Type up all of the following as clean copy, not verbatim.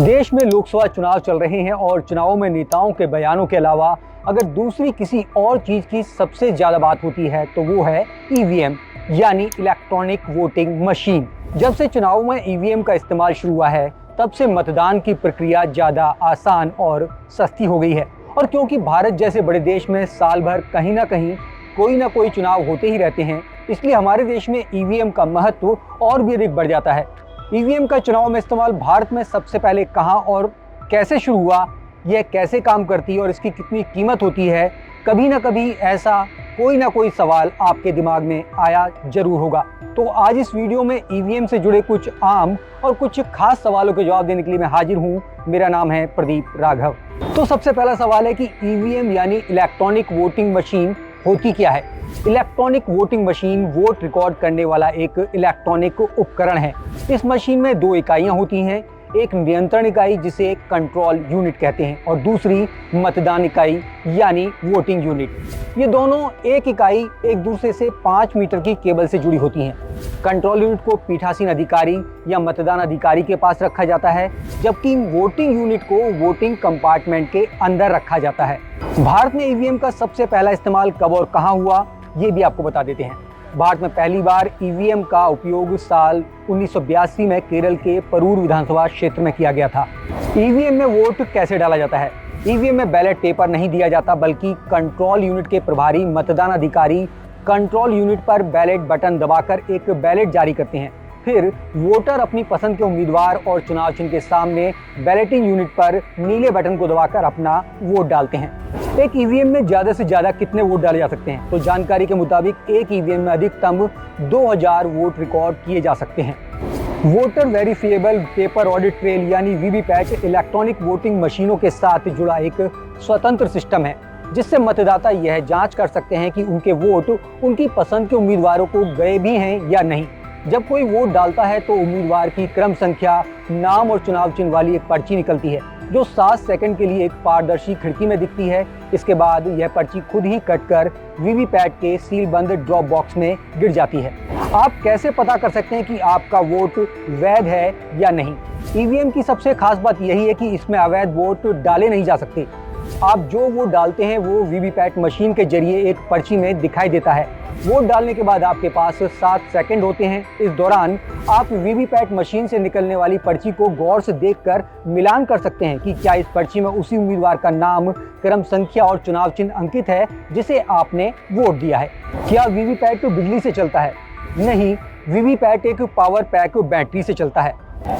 देश में लोकसभा चुनाव चल रहे हैं और चुनावों में नेताओं के बयानों के अलावा अगर दूसरी किसी और चीज की सबसे ज्यादा बात होती है तो वो है ईवीएम यानी इलेक्ट्रॉनिक वोटिंग मशीन। जब से चुनावों में ईवीएम का इस्तेमाल शुरू हुआ है तब से मतदान की प्रक्रिया ज्यादा आसान और सस्ती हो गई है। और क्योंकि भारत जैसे बड़े देश में साल भर कहीं ना कोई चुनाव होते ही रहते हैं, इसलिए हमारे देश में ईवीएम का महत्व और भी अधिक बढ़ जाता है। ईवीएम का चुनाव में इस्तेमाल भारत में सबसे पहले कहां और कैसे शुरू हुआ, यह कैसे काम करती है और इसकी कितनी कीमत होती है, कभी ना कभी ऐसा कोई ना कोई सवाल आपके दिमाग में आया जरूर होगा। तो आज इस वीडियो में ईवीएम से जुड़े कुछ आम और कुछ खास सवालों के जवाब देने के लिए मैं हाजिर हूँ। मेरा नाम है प्रदीप राघव। तो सबसे पहला सवाल है कि ईवीएम यानी इलेक्ट्रॉनिक वोटिंग मशीन होती क्या है। Electronic voting machine vote record करने वाला एक इलेक्ट्रॉनिक उपकरण है। इस मशीन में दो इकाइयां होती हैं, एक नियंत्रण इकाई जिसे कंट्रोल यूनिट कहते हैं और दूसरी मतदान इकाई यानी वोटिंग यूनिट। ये दोनों एक इकाई एक दूसरे से 5 मीटर की केबल से जुड़ी होती हैं। कंट्रोल यूनिट को पीठासीन अधिकारी या मतदान अधिकारी के पास रखा जाता है, जबकि वोटिंग यूनिट को वोटिंग कंपार्टमेंट के अंदर रखा जाता है। भारत में ईवीएम का सबसे पहला इस्तेमाल कब और कहां हुआ, ये भी आपको बता देते हैं। भारत में पहली बार ईवीएम का उपयोग साल 1982 में केरल के परूर विधानसभा क्षेत्र में किया गया था। ईवीएम में वोट कैसे डाला जाता है। ईवीएम में बैलेट पेपर नहीं दिया जाता, बल्कि कंट्रोल यूनिट के प्रभारी मतदान अधिकारी कंट्रोल यूनिट पर बैलेट बटन दबाकर एक बैलेट जारी करते हैं। फिर वोटर अपनी पसंद के उम्मीदवार और चुनाव चिन्ह के सामने बैलेटिंग यूनिट पर नीले बटन को दबाकर अपना वोट डालते हैं। एक ईवीएम में ज्यादा से ज्यादा कितने वोट डाले जा सकते हैं? तो जानकारी के मुताबिक एक ईवीएम में अधिकतम 2000 वोट रिकॉर्ड किए जा सकते हैं। Voter verifiable paper audit trail यानी वीवीपैट इलेक्ट्रॉनिक वोटिंग मशीनों के साथ जुड़ा एक स्वतंत्र सिस्टम है, जिससे मतदाता यह जांच कर सकते हैं कि उनके वोट उनकी पसंद के उम्मीदवारों को गए भी हैं या नहीं। जब कोई वोट डालता है तो उम्मीदवार की क्रम संख्या, नाम और चुनाव चिन्ह वाली एक पर्ची निकलती है, जो 7 सेकंड के लिए एक पारदर्शी खिड़की में दिखती है। इसके बाद यह पर्ची खुद ही कटकर वीवीपैट के सील बंद ड्रॉप बॉक्स में गिर जाती है। आप कैसे पता कर सकते हैं कि आपका वोट वैध है या नहीं? ईवीएम की सबसे खास बात यही है कि इसमें अवैध वोट डाले नहीं जा सकते। आप जो वोट डालते हैं वो वीवीपैट मशीन के जरिए एक पर्ची में दिखाई देता है। वोट डालने के बाद आपके पास 7 सेकंड होते हैं। इस दौरान आप वीवीपैट मशीन से निकलने वाली पर्ची को गौर से देखकर मिलान कर सकते हैं कि क्या इस पर्ची में उसी उम्मीदवार का नाम, क्रम संख्या और चुनाव चिन्ह अंकित है जिसे आपने वोट दिया है। क्या वीवीपैट बिजली से चलता है? नहीं, वीवीपैट एक पावर पैक बैटरी से चलता है।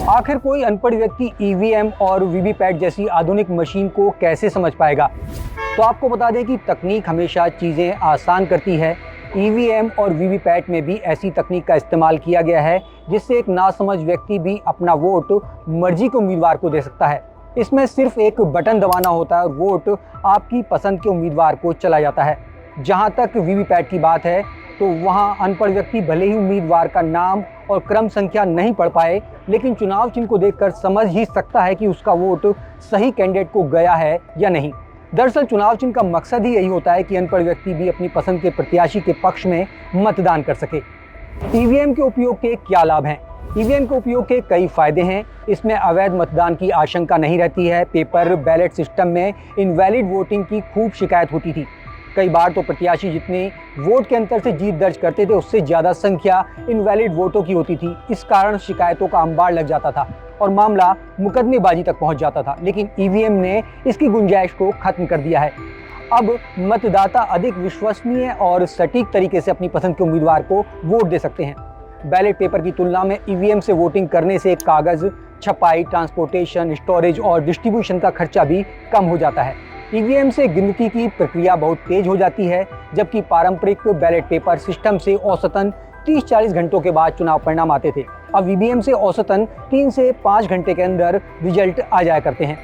आखिर कोई अनपढ़ व्यक्ति ईवीएम और वीवीपैट जैसी आधुनिक मशीन को कैसे समझ पाएगा? तो आपको बता दें कि तकनीक हमेशा चीज़ें आसान करती है। ईवीएम और वीवीपैट में भी ऐसी तकनीक का इस्तेमाल किया गया है जिससे एक नासमझ व्यक्ति भी अपना वोट मर्जी के उम्मीदवार को दे सकता है। इसमें सिर्फ एक बटन दबाना होता है और वोट आपकी पसंद के उम्मीदवार को चला जाता है। जहां तक वीवीपैट की बात है तो वहां अनपढ़ व्यक्ति भले ही उम्मीदवार का नाम और क्रम संख्या नहीं पढ़ पाए, लेकिन चुनाव चिन्ह को देखकर समझ ही सकता है कि उसका वोट सही कैंडिडेट को गया है या नहीं। दरअसल चुनाव चिन्ह का मकसद ही यही होता है कि अनपढ़ व्यक्ति भी अपनी पसंद के प्रत्याशी के पक्ष में मतदान कर सके। ईवीएम के उपयोग के क्या लाभ हैं? ईवीएम के उपयोग के कई फायदे हैं। इसमें अवैध मतदान की आशंका नहीं रहती है। पेपर बैलेट सिस्टम में इनवैलिड वोटिंग की खूब शिकायत होती थी। कई बार तो प्रत्याशी जितने वोट के अंतर से जीत दर्ज करते थे उससे ज़्यादा संख्या इनवैलिड वोटों की होती थी। इस कारण शिकायतों का अंबार लग जाता था और मामला मुकदमेबाजी तक पहुंच जाता था, लेकिन ईवीएम ने इसकी गुंजाइश को खत्म कर दिया है। अब मतदाता अधिक विश्वसनीय और सटीक तरीके से अपनी पसंद के उम्मीदवार को वोट दे सकते हैं। बैलेट पेपर की तुलना में ईवीएम से वोटिंग करने से कागज़, छपाई, ट्रांसपोर्टेशन, स्टोरेज और डिस्ट्रीब्यूशन का खर्चा भी कम हो जाता है। ईवीएम से गिनती की प्रक्रिया बहुत तेज हो जाती है, जबकि पारंपरिक बैलेट पेपर सिस्टम से औसतन 30-40 घंटों के बाद चुनाव परिणाम आते थे। अब ईवीएम से औसतन 3 से 5 घंटे के अंदर रिजल्ट आ जाया करते हैं।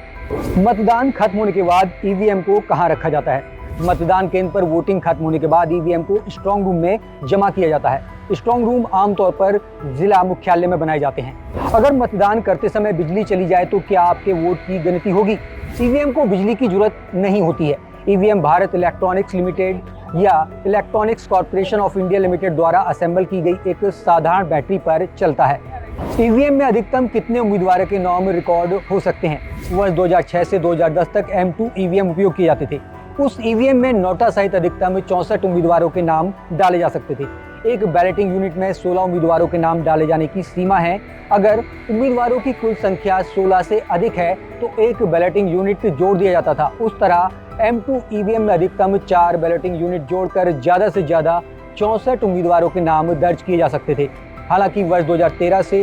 मतदान खत्म होने के बाद ईवीएम को कहाँ रखा जाता है? मतदान केंद्र पर वोटिंग खत्म होने के बाद ईवीएम को स्ट्रांग रूम में जमा किया जाता है। स्ट्रांग रूम आमतौर पर जिला मुख्यालय में बनाए जाते हैं। अगर मतदान करते समय बिजली चली जाए तो क्या आपके वोट की गिनती होगी? ईवीएम को बिजली की जरूरत नहीं होती है। ईवीएम भारत इलेक्ट्रॉनिक्स लिमिटेड या electronics corporation of India limited द्वारा असेंबल की गई एक साधारण बैटरी पर चलता है। ईवीएम में अधिकतम कितने उम्मीदवारों के नाम रिकॉर्ड हो सकते हैं? वर्ष 2006 से 2010 तक M2 ईवीएम उपयोग किए जाते थे। उस ईवीएम में नोटा सहित अधिकतम 64 उम्मीदवारों के नाम डाले जा सकते थे। एक बैलेटिंग यूनिट में 16 उम्मीदवारों के नाम डाले जाने की सीमा है। अगर उम्मीदवारों की कुल संख्या 16 से अधिक है तो एक बैलेटिंग यूनिट जोड़ दिया जाता था। उस तरह M2 ईवीएम में अधिकतम 4 बैलेटिंग यूनिट जोड़कर ज्यादा से ज्यादा 64 उम्मीदवारों के नाम दर्ज किए जा सकते थे। हालांकि वर्ष 2013 से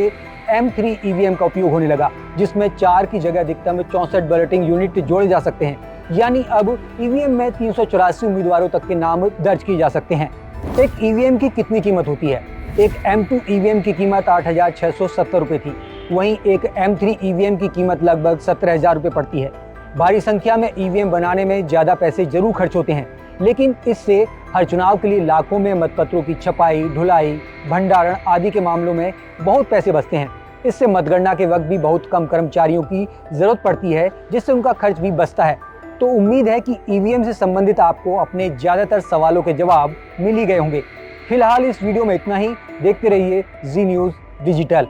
M3 ईवीएम का उपयोग होने लगा, जिसमें 4 की जगह अधिकतम 64 बैलेटिंग यूनिट जोड़े जा सकते हैं। यानी अब ईवीएम में 384 उम्मीदवारों तक के नाम दर्ज किए जा सकते हैं। एक ईवीएम की कितनी कीमत होती है? एक M2 ईवीएम की कीमत 8,670 रुपये थी। वहीं एक M3 ईवीएम की कीमत लगभग 17,000 रुपये पड़ती है। भारी संख्या में ईवीएम बनाने में ज़्यादा पैसे जरूर खर्च होते हैं, लेकिन इससे हर चुनाव के लिए लाखों में मतपत्रों की छपाई, ढुलाई, भंडारण आदि के मामलों में बहुत पैसे बचते हैं। इससे मतगणना के वक्त भी बहुत कम कर्मचारियों की ज़रूरत पड़ती है, जिससे उनका खर्च भी बचता है। तो उम्मीद है कि ईवीएम से संबंधित आपको अपने ज़्यादातर सवालों के जवाब मिल ही गए होंगे। फिलहाल इस वीडियो में इतना ही। देखते रहिए जी न्यूज़ डिजिटल।